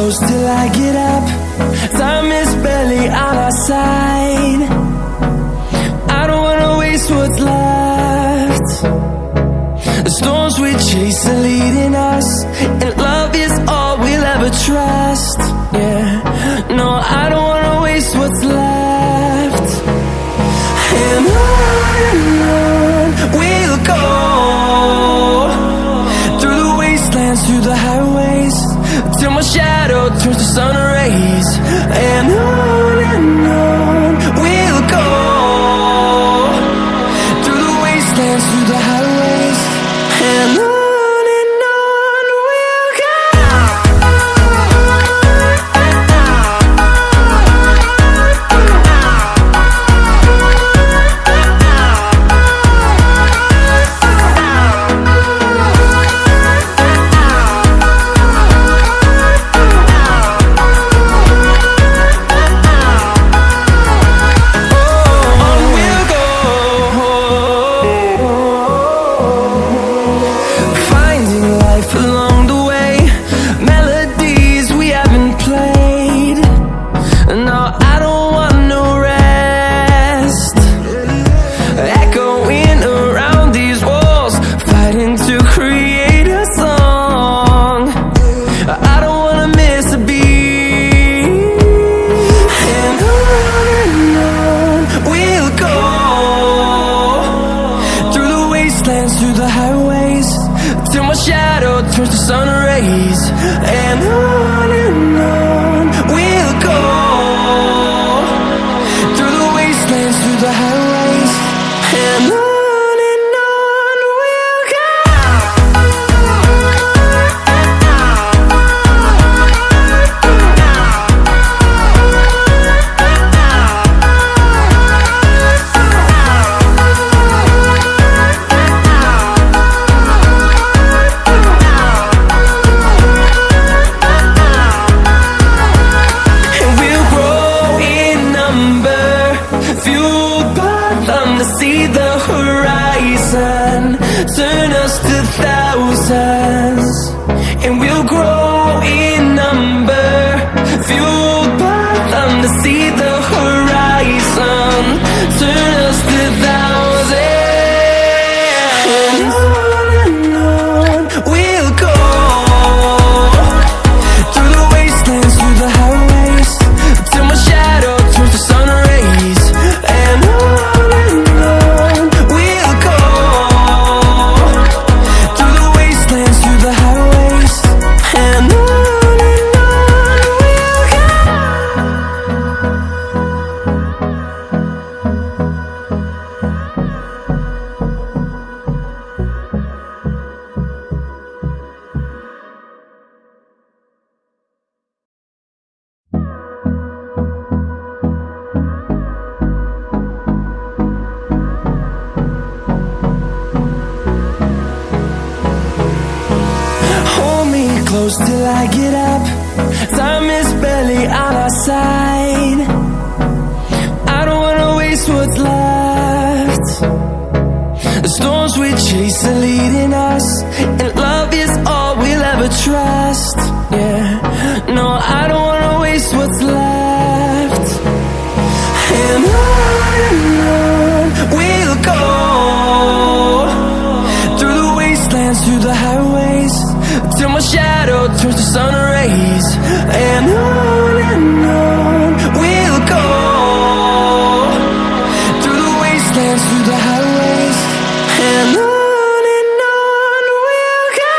close till I get up. Time is barely on our side. I don't wanna waste what's left. The storms we chase are leading us, and love is all we'll ever trust. Yeah, no, I don't wanna waste what's left. And on we'll go, through the wastelands, through the highways, till my shadow turns to sun rays. And on we'll go, through the wastelands, through the highways, and on we'll go. Through the highways, till my shadow turns to sun rays. And on we'll go, through the wastelands, through the highways, and on we'll go. See the horizon turn us to thousands, and we'll grow in number, fueled by them. To see the horizon turn us to thousands, and on we'll go, through the wastelands, through the highways, till my shadow turns to sun rays. And close till I get up. Time is barely on our side. I don't wanna waste what's left. The storms we chase are leading us, and love is all we'll ever trust. Yeah, no, I don't wanna waste what's left. And on we'll go, through the wastelands, through the highways, till my shadow turns to sun rays. And on we'll go, through the wastelands, through the highways, and on we'll go.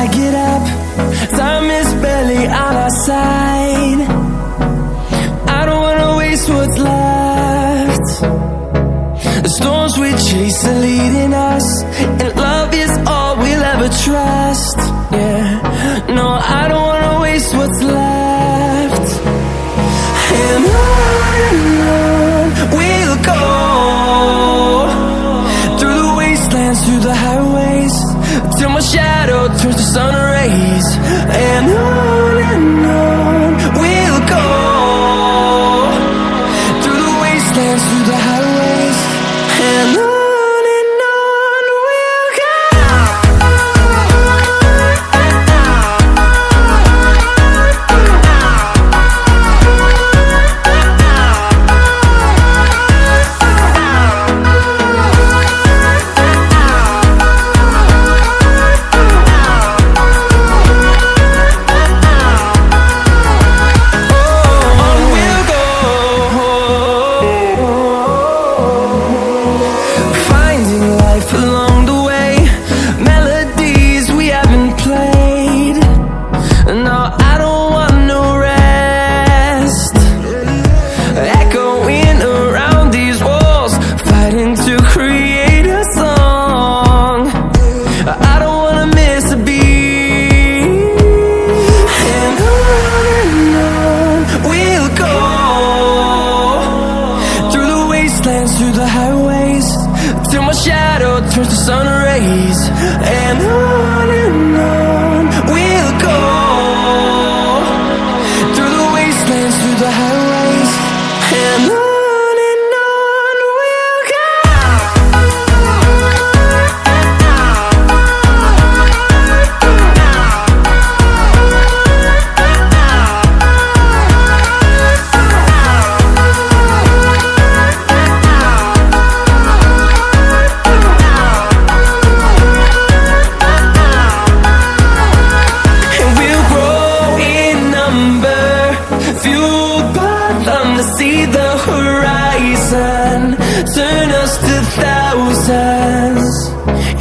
I get up. Time is barely on our side. I don't wanna waste what's left. The storms we chase are leading us, and love is all we'll ever trust. Yeah, no, I don't wanna waste what's left. And on we'll go, through the wastelands, through the highways, till my shadow turns to sun rays. And on we'll go, through the wastelands, through the highways, and on we'll go. Through the highways, till my shadow turns to sun rays. And on we'll go, through the wastelands, through the highways, and on we'll go. See the horizon, turn us to thousands,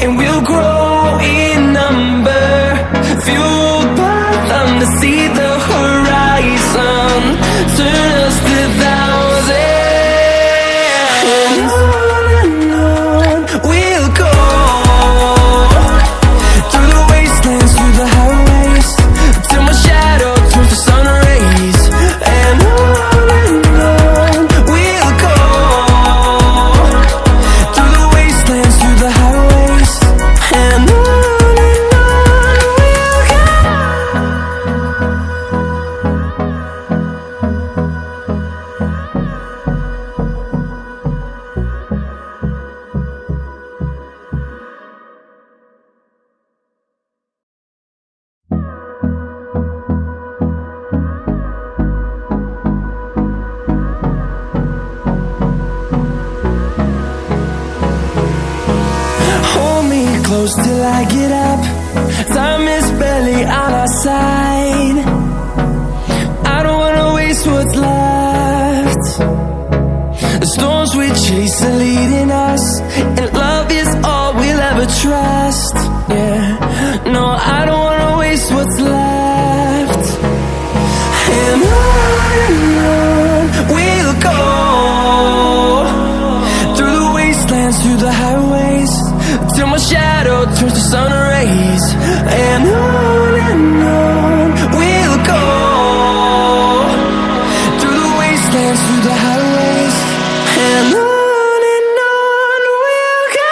and we'll grow in number, fueled by them to see the horizon, turn us to thousands. And on we'll go, through the wastelands, through the highways, till my shadow turns to sun rays. And on close till I get up. Time is barely on our side. I don't wanna waste what's left. The storms we chase are leading us, and love is all we'll ever trust. Yeah, no, I don't wanna waste what's left. And on we'll go, through the wastelands, through the highways, till my shadow turns to sun rays. And on we'll go, through the wastelands, through the highways, and on we'll go.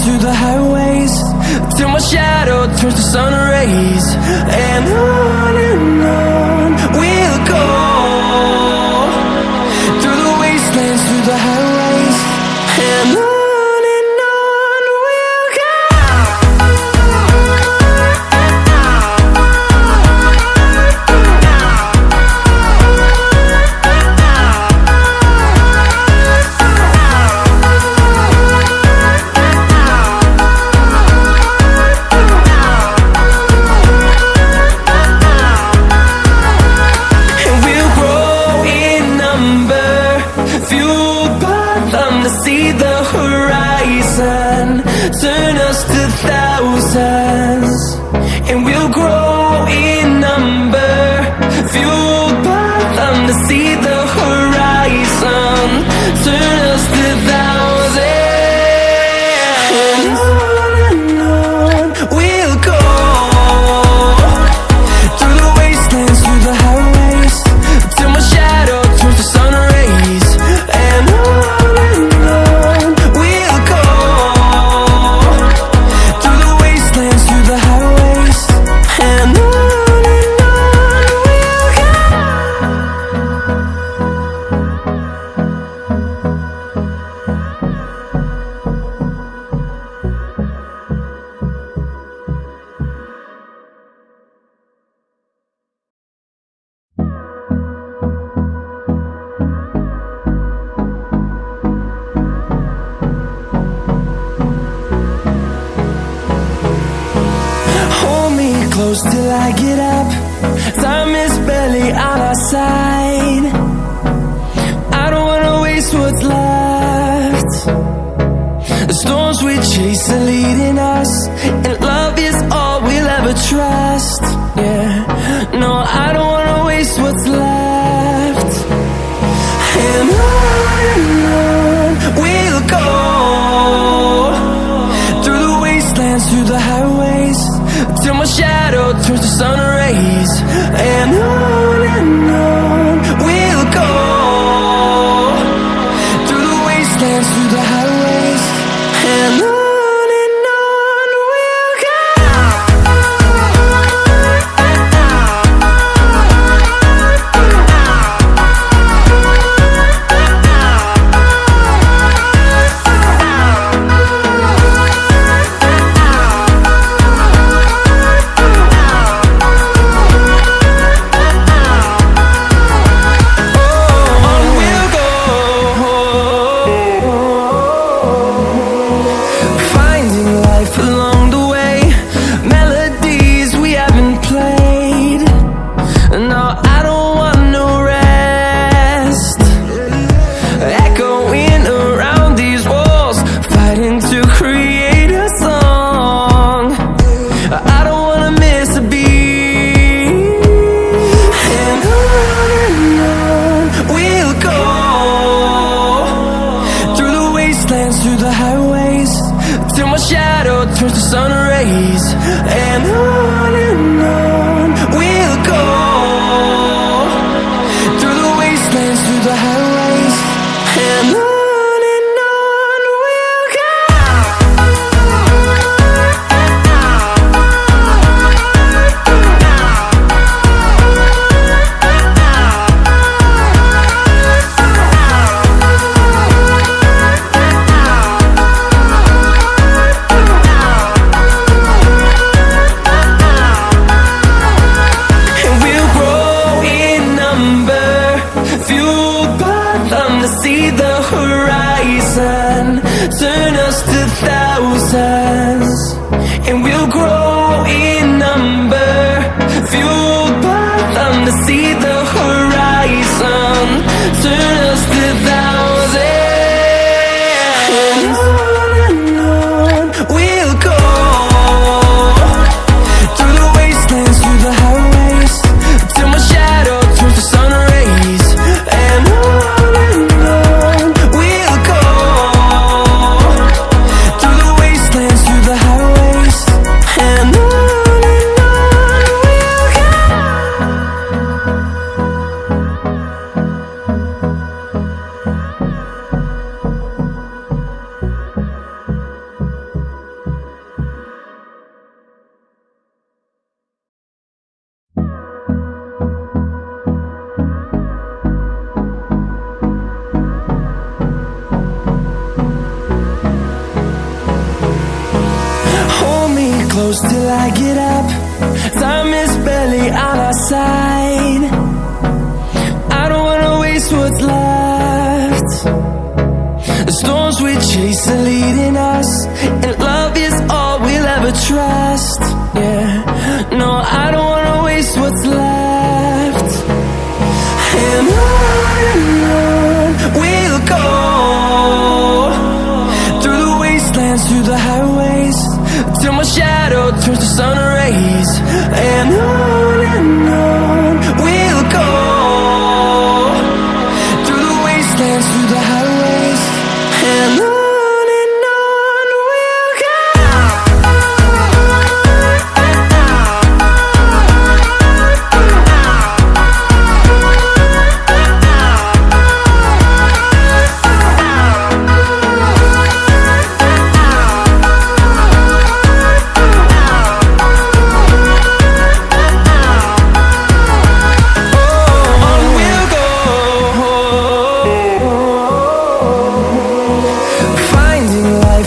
through the highways, till my shadow turns to sun rays. And on we'll go, through the wastelands, through the highways. And on we'll go. See the horizon, turn us to thousands, and we'll grow in number, fueled by them to see the horizon, turn us to thousands. And on we'll go, through the wastelands, through the highways, till my shadow turns to sun rays. And close till I get up. Time is barely on our side. I don't wanna waste what's left. The storms we chase are leading us, and love is all we'll ever trust. Yeah, no, I don't wanna waste what's left. And on we'll go, through the wastelands, through the highways, till my shadow turns to sun rays. And on we'll go, through the wastelands, through the highways. And on we'll go. Through the highways, till my shadow turns to sun rays. And on we'll go, through the wastelands, through the highways. And on we'll go. close till I get up. Time is barely on our side. I don't wanna waste what's left. The storms we chase are leading us, and love is all we'll ever trust. Yeah, no, I don't wanna waste what's left. And on we'll go, through the wastelands, through the highways, till my shadow turns to sun rays. And on we'll go, through the wastelands, through the highways, and on we'll go.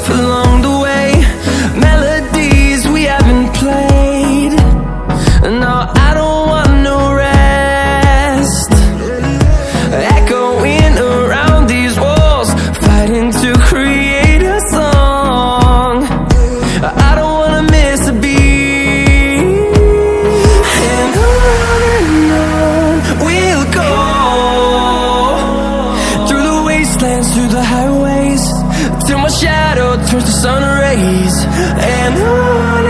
Along the way, melodies we haven't played. No, I don't want no rest. Echoing around these walls, fighting to create a song. I don't wanna miss a beat. And on we'll go, through the wastelands, through the highways, till my shadow turns to sun rays. And on